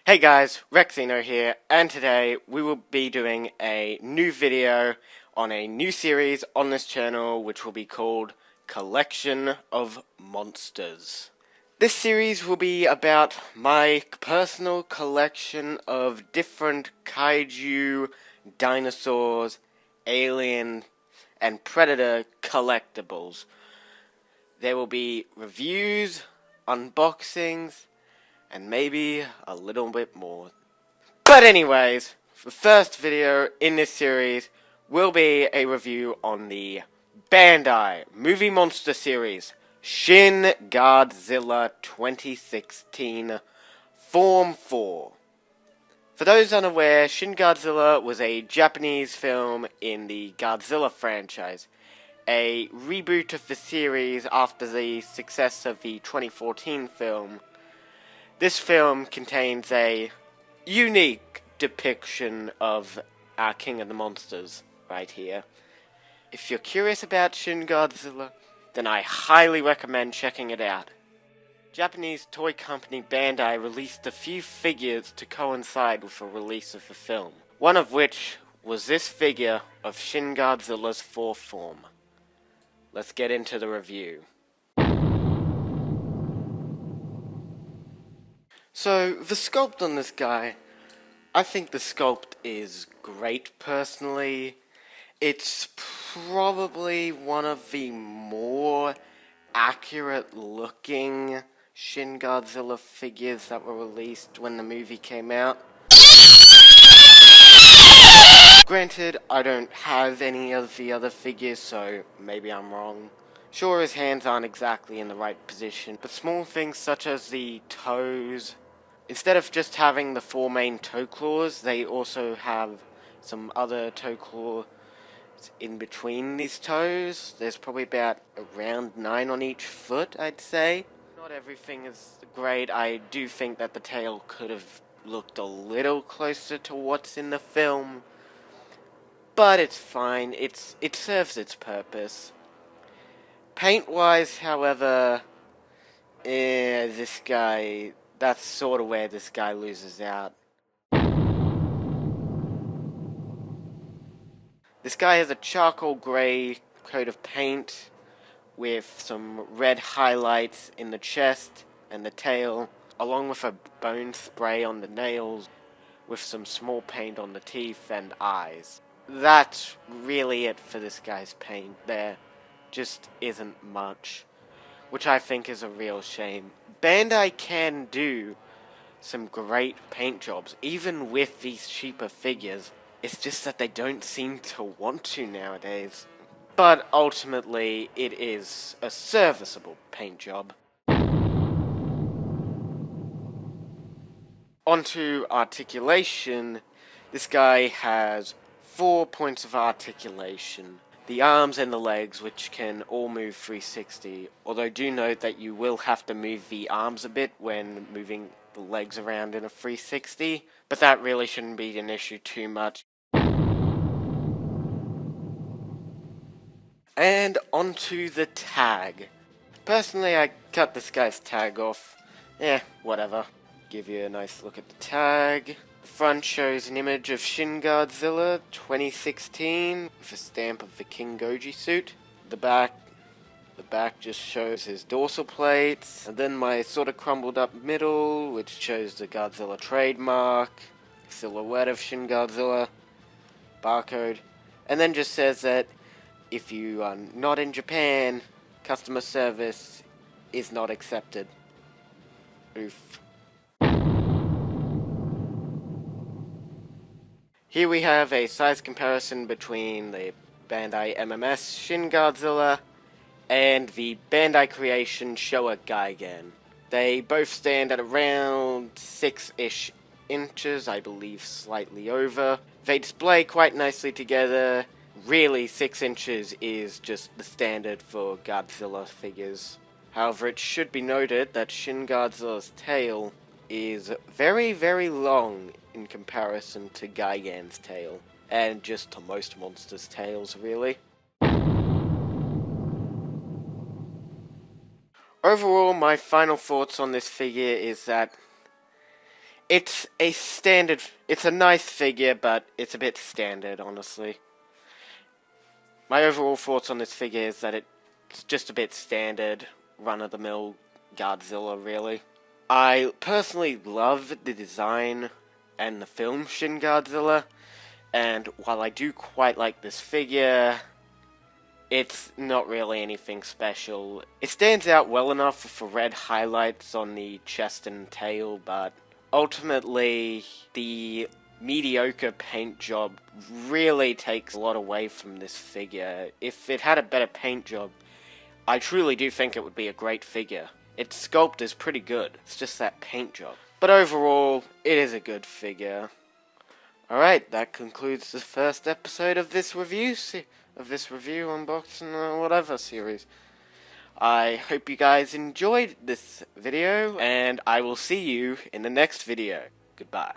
Hey guys, Xeno here, and today we will be doing a new video on a new series on this channel which will be called Collection of Monsters. This series will be about my personal collection of different kaiju, dinosaurs, alien, and predator collectibles. There will be reviews, unboxings, and maybe a little bit more. But anyways, the first video in this series will be a review on the Bandai Movie Monster series, Shin Godzilla 2016 Form 4. For those unaware, Shin Godzilla was a Japanese film in the Godzilla franchise, a reboot of the series after the success of the 2014 film. This film contains a unique depiction of our King of the Monsters right here. If you're curious about Shin Godzilla, then I highly recommend checking it out. Japanese toy company Bandai released a few figures to coincide with the release of the film, one of which was this figure of Shin Godzilla's fourth form. Let's get into the review. So, the sculpt on this guy, I think the sculpt is great personally. It's probably one of the more accurate looking Shin Godzilla figures that were released when the movie came out. Granted, I don't have any of the other figures, so maybe I'm wrong. Sure, his hands aren't exactly in the right position, but small things such as the toes. Instead of just having the four main toe claws, they also have some other toe claws in between these toes. There's probably about around 9 on each foot, I'd say. Not everything is great. I do think that the tail could have looked a little closer to what's in the film, but it's fine. It serves its purpose. Paint-wise, however, this guy... that's sort of where this guy loses out. This guy has a charcoal grey coat of paint with some red highlights in the chest and the tail, along with a bone spray on the nails with some small paint on the teeth and eyes. That's really it for this guy's paint. There just isn't much, which I think is a real shame. Bandai can do some great paint jobs, even with these cheaper figures. It's just that they don't seem to want to nowadays. But ultimately, it is a serviceable paint job. Onto articulation. This guy has 4 points of articulation. The arms and the legs, which can all move 360, although do note that you will have to move the arms a bit when moving the legs around in a 360, but that really shouldn't be an issue too much. And onto the tag. Personally, I cut this guy's tag off. Whatever. Give you a nice look at the tag. The front shows an image of Shin Godzilla 2016 with a stamp of the King Goji suit. The back just shows his dorsal plates, and then my sort of crumbled up middle, which shows the Godzilla trademark, silhouette of Shin Godzilla, barcode, and then just says that if you are not in Japan, customer service is not accepted. Oof. Here we have a size comparison between the Bandai MMS Shin Godzilla and the Bandai Creation Showa Gigan. They both stand at around 6-ish inches, I believe slightly over. They display quite nicely together. Really, 6 inches is just the standard for Godzilla figures. However, it should be noted that Shin Godzilla's tail is very, very long in comparison to Gigan's tail, and just to most monsters' tails, really. Overall, my final thoughts on this figure is that It's a nice figure, but it's a bit standard, honestly. My overall thoughts on this figure is that it's just a bit standard, run-of-the-mill Godzilla, really. I personally love the design and the film Shin Godzilla, and while I do quite like this figure, it's not really anything special. It stands out well enough for red highlights on the chest and tail, but ultimately, the mediocre paint job really takes a lot away from this figure. If it had a better paint job, I truly do think it would be a great figure. Its sculpt is pretty good, it's just that paint job. But overall, it is a good figure. Alright, that concludes the first episode of this review, unboxing, or whatever series. I hope you guys enjoyed this video, and I will see you in the next video. Goodbye.